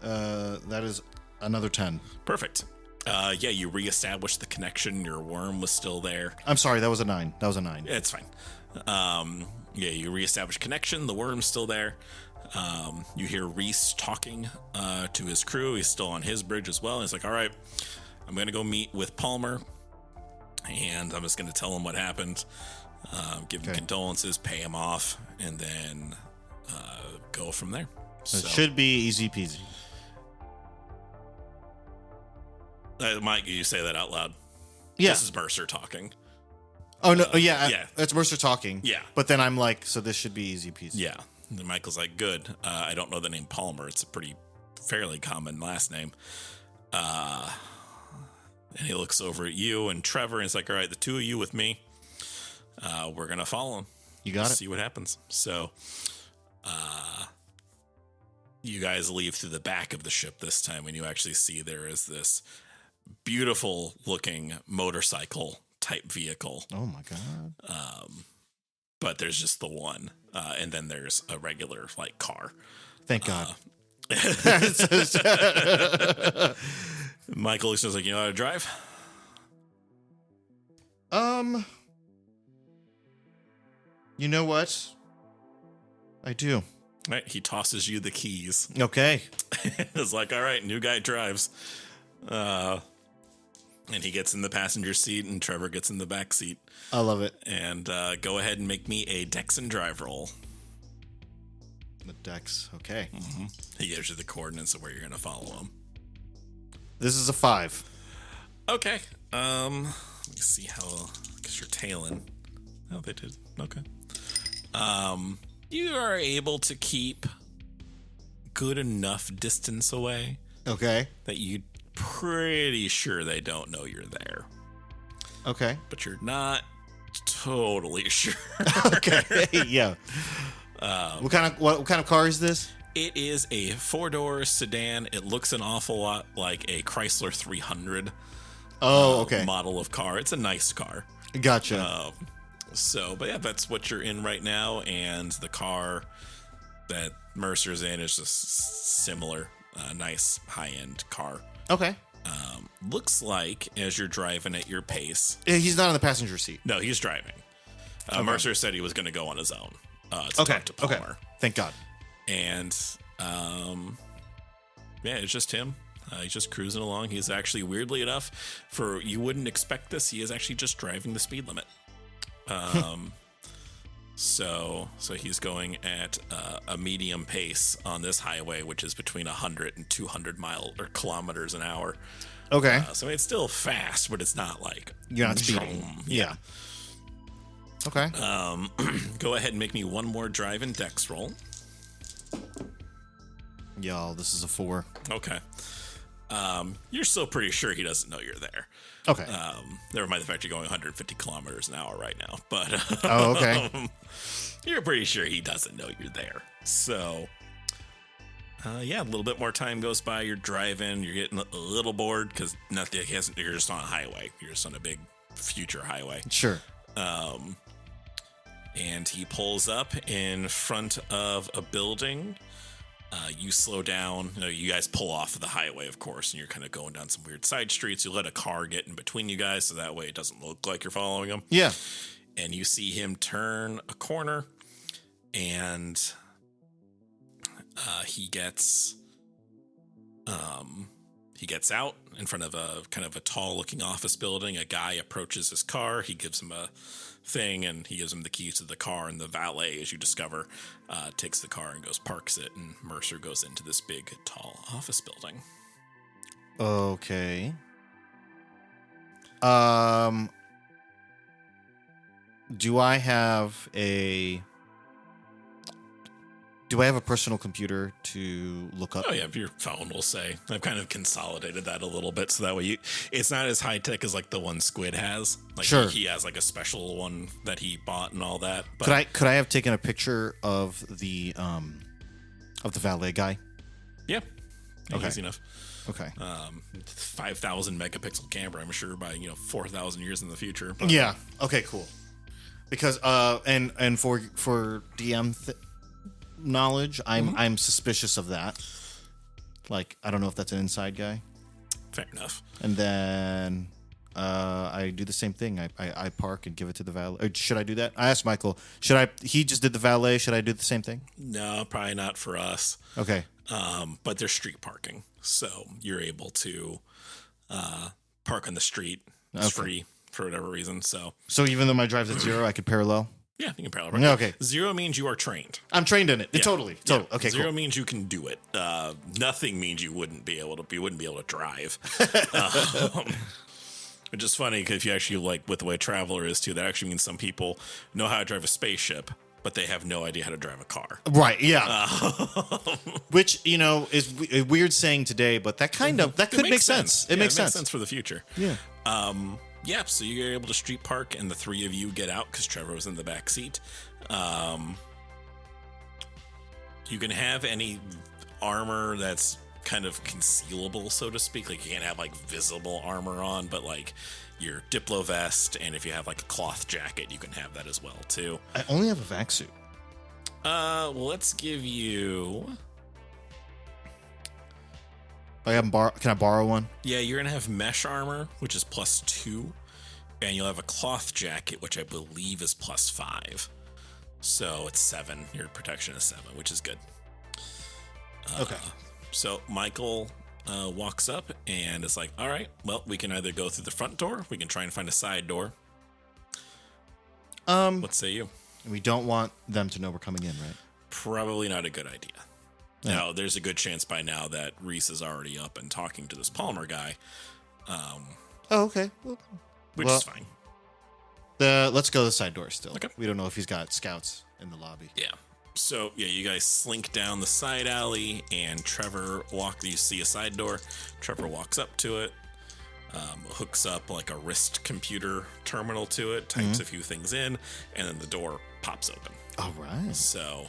That is another 10. Perfect. Yeah, you reestablish the connection. Your worm was still there. I'm sorry, that was a 9. It's fine. Yeah, you reestablish connection. The worm's still there. You hear Rhys talking to his crew. He's still on his bridge as well. He's like, all right, I'm going to go meet with Palmer, and I'm just going to tell him what happened, give him condolences, pay him off, and then go from there. It should be easy peasy. Mike, you say that out loud. Yeah. This is Mercer talking. Oh, no. Yeah. Yeah. That's Mercer talking. Yeah. But then I'm like, so this should be easy peasy. Yeah. And Michael's like, good. I don't know the name Palmer. It's a fairly common last name. And he looks over at you and Trevor and he's like, all right, the two of you with me, we're going to follow him. You got it. See what happens. So, you guys leave through the back of the ship this time and you actually see there is this beautiful looking motorcycle type vehicle. Oh my God. But there's just the one. And then there's a regular car. Thank God. Michael looks like, you know how to drive? You know what? I do. Right, he tosses you the keys. Okay. It's like, all right, new guy drives. And he gets in the passenger seat and Trevor gets in the back seat. I love it. And go ahead and make me a Dex and Drive roll. The Dex. Okay. Mm-hmm. He gives you the coordinates of where you're going to follow him. This is a 5. Okay. Let me see how, because you're tailing. Oh, they did. Okay. You are able to keep good enough distance away. Okay. That you're pretty sure they don't know you're there. Okay. But you're not totally sure. Okay. Yeah. What kind of car is this? It is a 4-door sedan. It looks an awful lot like a Chrysler 300. Oh, okay. Model of car. It's a nice car. Gotcha. But yeah, that's what you're in right now, and the car that Mercer's in is just similar, nice high-end car. Okay. Looks like as you're driving at your pace. He's not in the passenger seat. No, he's driving. Okay. Mercer said he was going to go on his own. To talk to Palmer. Okay. Thank God. And yeah, it's just him. He's just cruising along. He's actually, weirdly enough, you wouldn't expect this, he is actually just driving the speed limit. So he's going at a medium pace on this highway, which is between 100 and 200 kilometers an hour. Okay. So it's still fast, but it's not like you're not speeding. Yeah. Okay. Go ahead and make me one more drive and Dex roll. Y'all, this is a 4. Okay. You're still pretty sure he doesn't know you're there. Okay. Never mind the fact you're going 150 kilometers an hour right now, but oh, okay. You're pretty sure he doesn't know you're there. So, yeah, a little bit more time goes by. You're driving. You're getting a little bored because nothing. You're just on a highway. You're just on a big future highway. Sure. And he pulls up in front of a building. You slow down. You guys pull off of the highway, of course, and you're kind of going down some weird side streets. You let a car get in between you guys, so that way it doesn't look like you're following him. Yeah. And you see him turn a corner, and he gets out in front of a kind of a tall-looking office building. A guy approaches his car. He gives him a thing, and he gives him the keys to the car, and the valet, as you discover, takes the car and goes parks it, and Mercer goes into this big, tall office building. Okay. Do I have a personal computer to look up? Oh yeah, your phone will say. I've kind of consolidated that a little bit so that way it's not as high tech as like the one Squid has. Like sure. He has like a special one that he bought and all that. But could I have taken a picture of the valet guy? Yeah. Okay. Easy enough. Okay. 5,000 megapixel camera, I'm sure by 4,000 years in the future. But Yeah. Okay. Cool. Because and for DM knowledge, I'm suspicious of that. Like, I don't know if that's an inside guy. fair enough. And then I do the same thing. I park and give it to the valet. Or should I do that? I asked Michael. Should I? He just did the valet. Should I do the same thing? No, probably not for us. Okay. But there's street parking, so you're able to park on the street. It's free for whatever reason. So even though my drive's at 0, I could parallel. yeah, you can parallel park. Okay. 0 means you are trained. I'm trained in it. Yeah. Totally. Yeah. Okay. 0 Cool. means you can do it. Nothing means you wouldn't be able to drive. Which is funny because if you actually like with the way Traveler is too, that actually means some people know how to drive a spaceship, but they have no idea how to drive a car. Right. Yeah. Which is a weird saying today, but that could make sense. It makes sense for the future. Yeah. Yeah, so you're able to street park, and the three of you get out because Trevor was in the back seat. You can have any armor that's kind of concealable, so to speak. Like, you can't have like visible armor on, but like your Diplo vest, and if you have like a cloth jacket, you can have that as well too. I only have a vac suit. Well, let's give you. Can I borrow one? Yeah, you're gonna have mesh armor, which is +2, and you'll have a cloth jacket, which I believe is +5. So it's 7. Your protection is 7, which is good. Okay. So Michael walks up and is like, "All right, well, we can either go through the front door, we can try and find a side door. What say you?" We don't want them to know we're coming in, right? Probably not a good idea. Yeah. Now, there's a good chance by now that Rhys is already up and talking to this Palmer guy, Oh, okay. which is fine. Let's go to the side door still. Okay. We don't know if he's got scouts in the lobby. Yeah. So, yeah, you guys slink down the side alley, and you see a side door. Trevor walks up to it, hooks up like a wrist computer terminal to it, types a few things in, and then the door pops open. All right. So,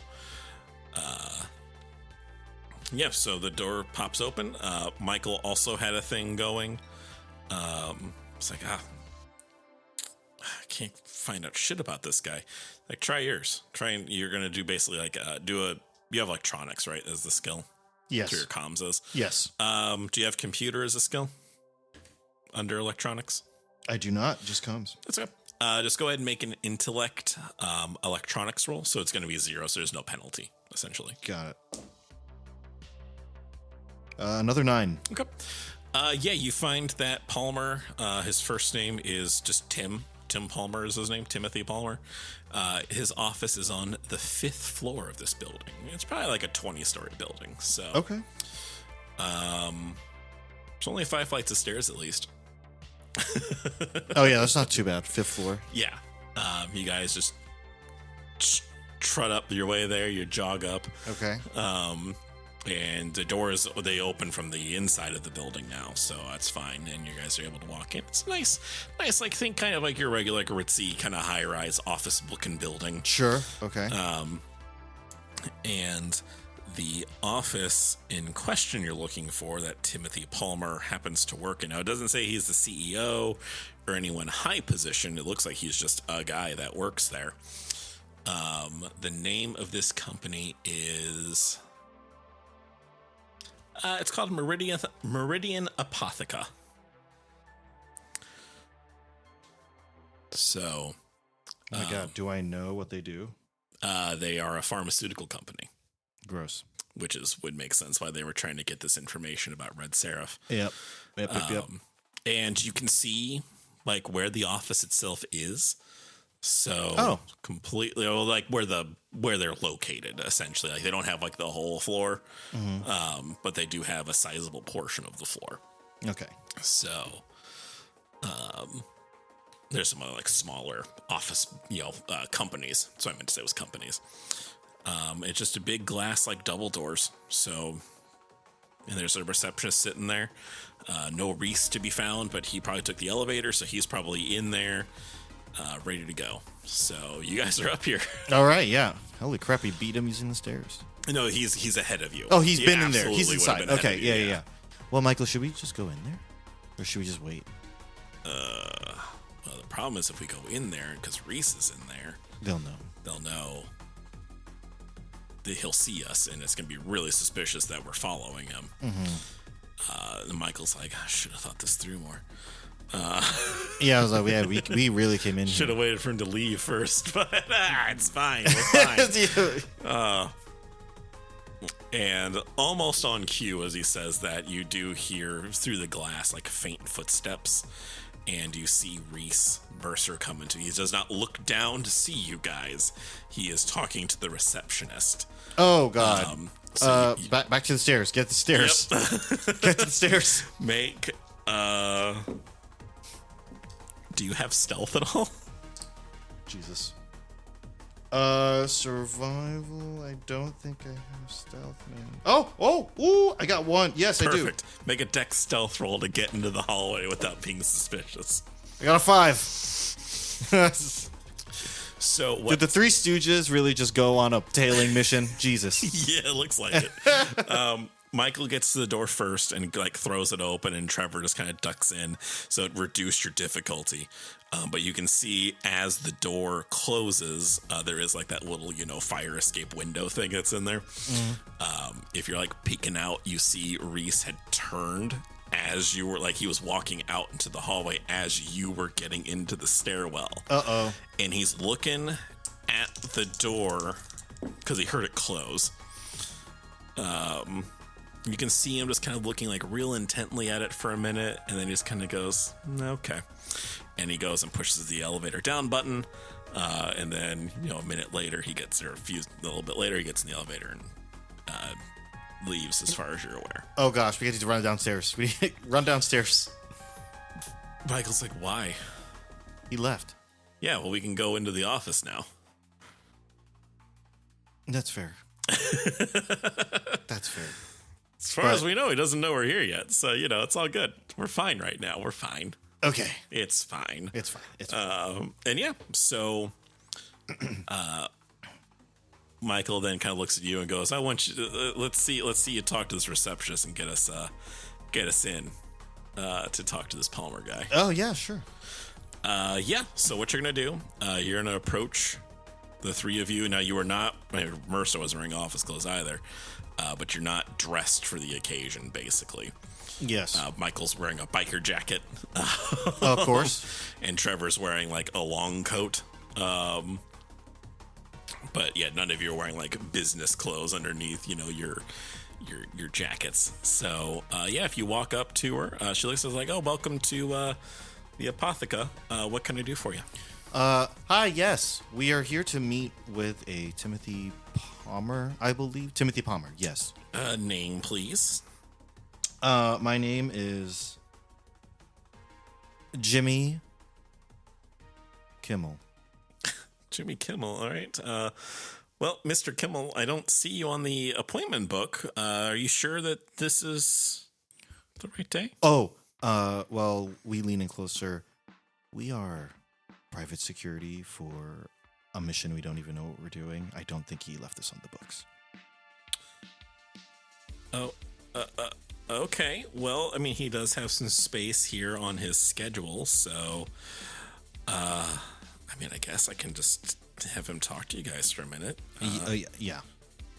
yeah, so the door pops open. Michael also had a thing going. It's like, I can't find out shit about this guy. Like, try yours. You're going to do basically like, you have electronics, right, as the skill? Yes. To your comms is. Yes. Do you have computer as a skill? Under electronics? I do not. Just comes. That's okay. Just go ahead and make an intellect electronics roll. So it's going to be 0, so there's no penalty, essentially. Got it. Another 9. Okay. Yeah, you find that Palmer, his first name is just Tim. Tim Palmer is his name, Timothy Palmer. His office is on the 5th floor of this building. It's probably like a 20-story building. So Okay. There's only 5 flights of stairs at least. Oh, yeah, that's not too bad. 5th floor. Yeah. You guys just trot up your way there. You jog up. Okay. And the doors, they open from the inside of the building now, so that's fine, and you guys are able to walk in. It's nice, like, think kind of like your regular, like, ritzy kind of high-rise office-looking building. Sure. Okay. And the office in question you're looking for that Timothy Palmer happens to work in. Now, it doesn't say he's the CEO or anyone high position. It looks like he's just a guy that works there. The name of this company is... it's called Meridian Apotheca. So... Oh my God, do I know what they do? They are a pharmaceutical company. Gross. Which would make sense why they were trying to get this information about Red Seraph. Yep. And you can see like where the office itself is. So completely like where they're located, essentially. Like they don't have like the whole floor, but they do have a sizable portion of the floor. Okay. So there's some other like smaller office, companies. So I meant to say it was companies. It's just a big glass, like double doors. So, and there's a receptionist sitting there. No Rhys to be found, but he probably took the elevator, so he's probably in there, ready to go. So you guys are up here. All right, yeah. Holy crap, he beat him using the stairs. No, he's ahead of you. Oh, he's He been in there. He's absolutely inside. would've been Okay, ahead of you, yeah. Well, Michael, should we just go in there? Or should we just wait? Well, the problem is if we go in there, because Rhys is in there, They'll know. they'll know that he'll see us, and it's going to be really suspicious that we're following him. And Michael's like, I should have thought this through more. Yeah, I was like, yeah, we really came in Should here. have waited for him to leave first, but it's fine. We're fine. And almost on cue, as he says that, you do hear through the glass like faint footsteps, and you see Rhys Mercer coming to you. He does not look down to see you guys. He is talking to the receptionist. Oh, God. So back to the stairs. Get the stairs. Yep. Get to the stairs. Make do you have stealth at all? Jesus. Survival. I don't think I have stealth, man. Ooh, I got one. Yes, Perfect. Make a dex stealth roll to get into the hallway without being suspicious. I do. I got a 5. So what? Did the Three Stooges really just go on a tailing mission? Jesus. Yeah, it looks like it. Michael gets to the door first and like throws it open, and Trevor just kind of ducks in, so it reduced your difficulty. But you can see as the door closes, there is like that little, fire escape window thing that's in there. If you're like peeking out, you see Rhys had turned as you were like, he was walking out into the hallway as you were getting into the stairwell. Uh-oh. And he's looking at the door because he heard it close. You can see him just kind of looking like real intently at it for a minute, and then he just kind of goes, okay. And he goes and pushes the elevator down button, and then, a minute later he gets there, a little bit later he gets in the elevator and leaves as far as you're aware. Oh, gosh, we need to run downstairs. We need to run downstairs. Michael's like, why? He left. Yeah, well, we can go into the office now. That's fair. That's fair. As far as we know, he doesn't know we're here yet. So, it's all good. We're fine right now. We're fine. Okay. It's fine. It's fine. It's fine. And yeah, so Michael then kind of looks at you and goes, I want you to, let's see you talk to this receptionist and get us in to talk to this Palmer guy. Oh, yeah, sure. Yeah, so what you're going to do, you're going to approach the three of you. Now, you are not, Mercer wasn't wearing office clothes either, but you're not dressed for the occasion, basically. Yes. Michael's wearing a biker jacket. Of course. And Trevor's wearing like a long coat. But yeah, none of you are wearing like business clothes underneath, your jackets. So yeah, if you walk up to her, she looks like, oh, welcome to the Apotheca. What can I do for you? Hi, yes. We are here to meet with a Timothy Palmer, I believe. Timothy Palmer, yes. Name, please. My name is Jimmy Kimmel. Jimmy Kimmel, all right. Well, Mr. Kimmel, I don't see you on the appointment book. Are you sure that this is the right day? Oh, well, we lean in closer. We are private security for a mission we don't even know what we're doing. I don't think he left this on the books. Oh, okay. Well, I mean, he does have some space here on his schedule, so, I guess I can just have him talk to you guys for a minute. Yeah.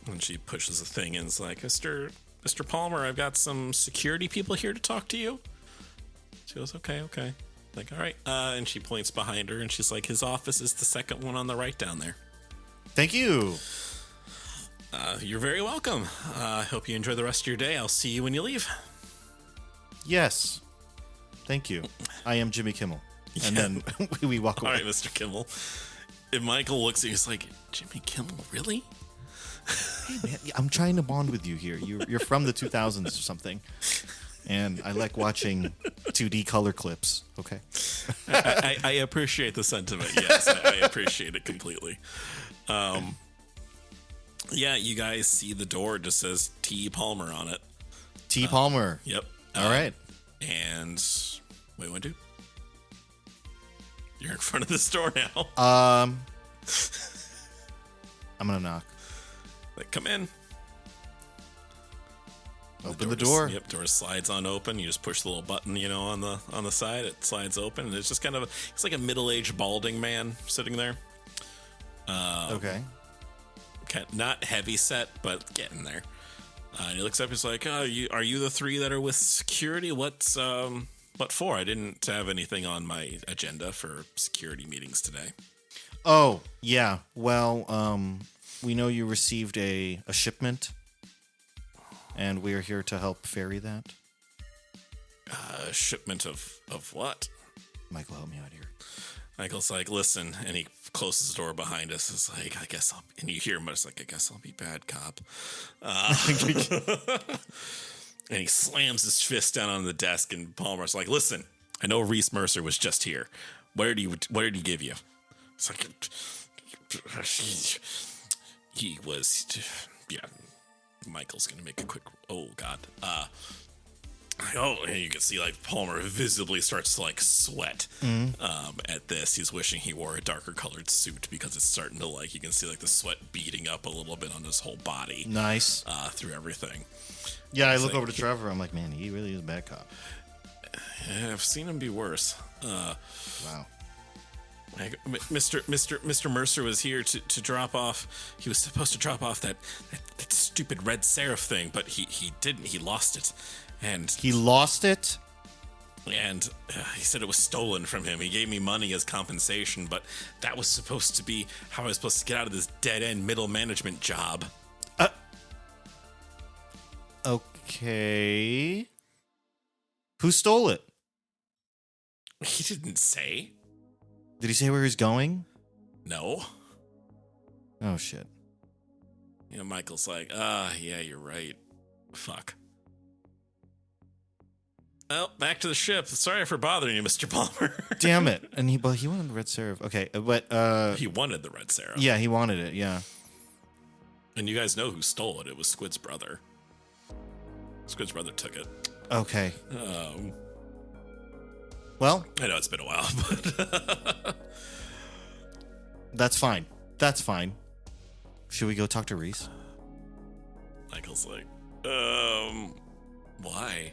And she pushes the thing and is like, Mr. Palmer, I've got some security people here to talk to you. She goes, okay. Like, all right. And she points behind her and she's like, his office is the second one on the right down there. Thank you. You're very welcome. I hope you enjoy the rest of your day. I'll see you when you leave. Yes. Thank you. I am Jimmy Kimmel. And then we walk away. All right, Mr. Kimmel. And Michael looks at you, he's like, Jimmy Kimmel, really? Hey, man, I'm trying to bond with you here. You're from the 2000s or something. And I like watching 2D color clips. Okay. I appreciate the sentiment. Yes, I appreciate it completely. Yeah, you guys see the door. It just says T. Palmer on it. T. Palmer. Yep. All right. And what do you want to do? You're in front of this door now. I'm gonna knock. Like, come in. Open the door. Yep, door slides on open. You just push the little button, on the side. It slides open, and it's just it's like a middle-aged balding man sitting there. Okay. Not heavy set, but getting there. And he looks up. He's like, "Oh, are you the three that are with security? What for? I didn't have anything on my agenda for security meetings today." Oh, yeah. Well, we know you received a shipment, and we are here to help ferry that. Shipment of what? Michael, help me out here. Michael's like, "Listen," and he closes the door behind us. It's like, "I guess I'll," and you hear him. It's like, "I guess I'll be bad cop." And he slams his fist down on the desk, and Palmer's like, "Listen, I know Rhys Mercer was just here. What did he give you?" It's like, he was, yeah. Michael's gonna make a quick. Oh God. And you can see like Palmer visibly starts to like sweat at this. He's wishing he wore a darker colored suit because it's starting to you can see like the sweat beating up a little bit on his whole body. Nice. Through everything. Yeah, I look over to Trevor. I'm like, man, he really is a bad cop. Yeah, I've seen him be worse. Wow. Mr. Mercer was here to drop off. He was supposed to drop off that stupid red seraph thing, but he didn't. He lost it. And he lost it? And he said it was stolen from him. He gave me money as compensation, but that was supposed to be how I was supposed to get out of this dead-end middle management job. Okay. Who stole it? He didn't say. Did he say where he's going? No. Oh, shit. Michael's like, yeah, you're right. Fuck. Well, back to the ship. Sorry for bothering you, Mr. Palmer. Damn it. And he wanted the red seraph. Okay, but he wanted the red seraph. Yeah, he wanted it, yeah. And you guys know who stole it. It was Squid's brother. Squid's brother took it. Okay. Well, I know it's been a while, but that's fine. That's fine. Should we go talk to Rhys? Michael's like, why?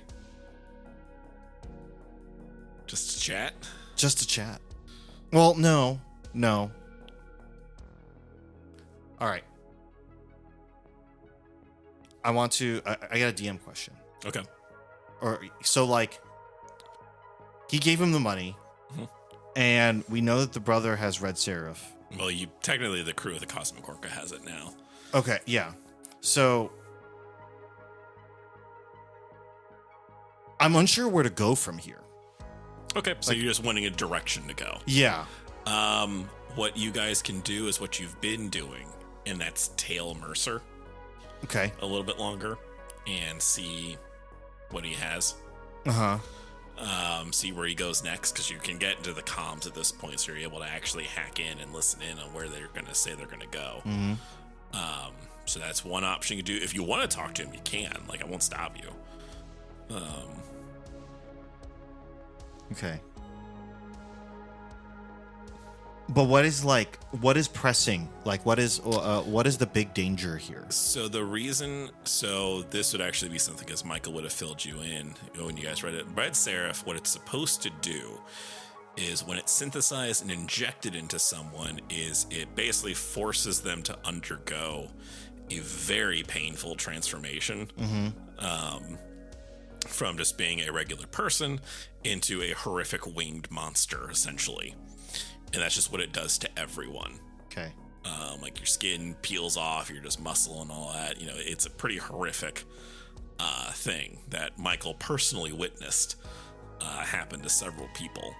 Just to chat? Just to chat. Well, no. All right. I got a DM question. Okay. He gave him the money, and we know that the brother has red seraph. Well, technically the crew of the Cosmic Orca has it now. Okay, yeah. So I'm unsure where to go from here. Okay, so you're just wanting a direction to go. Yeah. What you guys can do is what you've been doing, and that's tail Mercer. Okay. A little bit longer, and see what he has. See where he goes next, because you can get into the comms at this point, so you're able to actually hack in and listen in on where they're going to say they're going to go. So that's one option you can do. If you want to talk to him, you can. I won't stop you. Okay. But what is pressing? What is the big danger here? So this would actually be something, as Michael would have filled you in when you guys read it. Red Seraph, what it's supposed to do is when it's synthesized and injected into someone, is it basically forces them to undergo a very painful transformation. From just being a regular person into a horrific winged monster, essentially. And that's just what it does to everyone. Okay. Your skin peels off, you're just muscle and all that. It's a pretty horrific thing that Michael personally witnessed happen to several people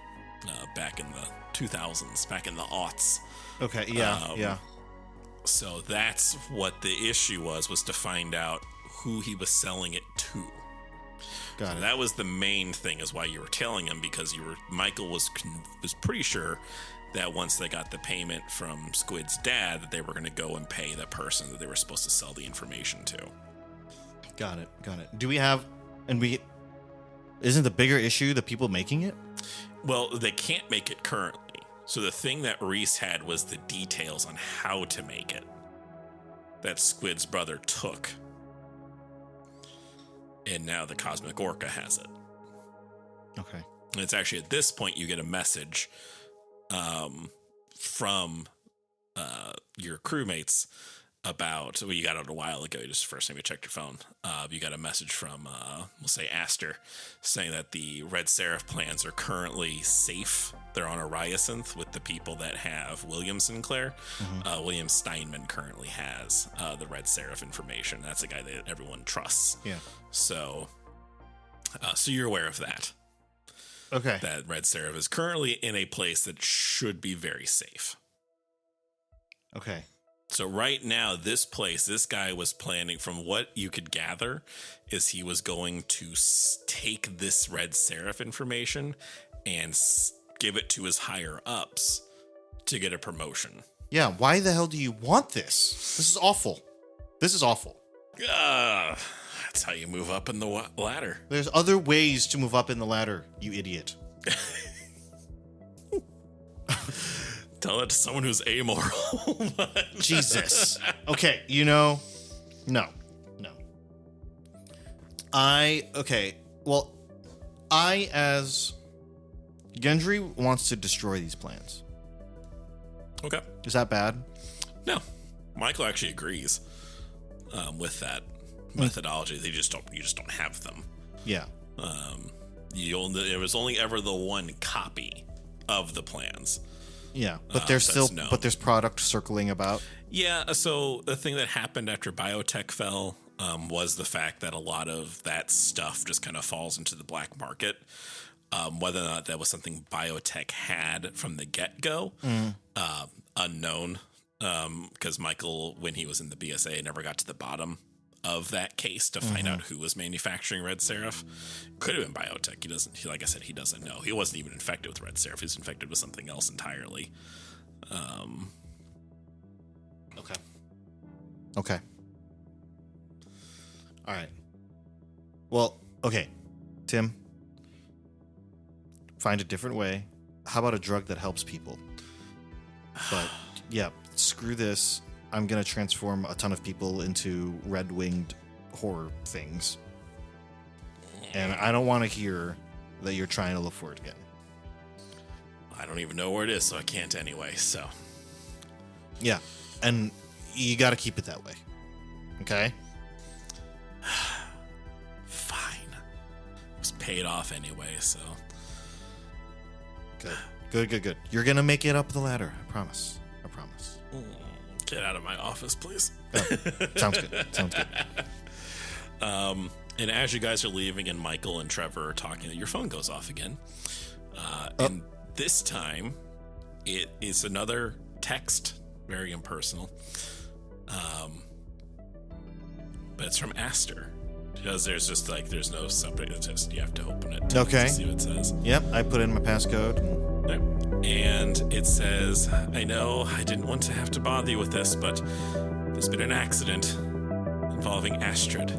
back in the 2000s, back in the aughts. Okay, yeah. So that's what the issue was to find out who he was selling it to. Got it. That was the main thing, is why you were telling him, because Michael was pretty sure that once they got the payment from Squid's dad, that they were going to go and pay the person that they were supposed to sell the information to. Got it. Do we have, isn't the bigger issue the people making it? Well, they can't make it currently. So the thing that Rhys had was the details on how to make it that Squid's brother took. and now the Cosmic Orca has it. Okay. And it's actually at this point you get a message from your crewmates about, well, you got it a while ago, just the first time you checked your phone. You got a message from, we'll say Aster, saying that the Red Seraph plans are currently safe. They're on a Rhysynth with the people that have William Sinclair. William Steinman currently has the Red Seraph information. That's the guy that everyone trusts. Yeah. So you're aware of that. Okay. That Red Seraph is currently in a place that should be very safe. Okay. So right now, this place, this guy was planning, from what you could gather, is he was going to take this Red Seraph information and give it to his higher ups to get a promotion. Yeah, why the hell do you want this? This is awful. This is awful. That's how you move up in the ladder. There's other ways to move up in the ladder, you idiot. Tell it to someone who's amoral. Jesus. Okay, no. As Gendry wants to destroy these plans. Okay. Is that bad? No. Michael actually agrees with that methodology. You just don't have them. Yeah. There was only ever the one copy of the plans. Yeah, but there's product circling about. Yeah, so the thing that happened after biotech fell was the fact that a lot of that stuff just kind of falls into the black market. Whether or not that was something biotech had from the get-go, unknown. Because Michael, when he was in the BSA, never got to the bottom of that case to find out who was manufacturing Red Seraph. Could have been biotech. Like I said, he doesn't know. He wasn't even infected with Red Seraph. He was infected with something else entirely. Okay. All right. Well, okay. Tim, find a different way. How about a drug that helps people? But yeah, screw this. I'm going to transform a ton of people into red-winged horror things. And I don't want to hear that you're trying to look for it again. I don't even know where it is, so I can't anyway, so. Yeah, and you got to keep it that way. Okay? Fine. It was paid off anyway, so. Good. You're going to make it up the ladder. I promise. Get out of my office, please. Oh, sounds good. And as you guys are leaving and Michael and Trevor are talking, your phone goes off again. And this time, it is another text, very impersonal. But it's from Aster. Because there's no subject, it's just you have to open it to see what it says. Yep, I put in my passcode. And it says, I know I didn't want to have to bother you with this, but there's been an accident involving Astrid.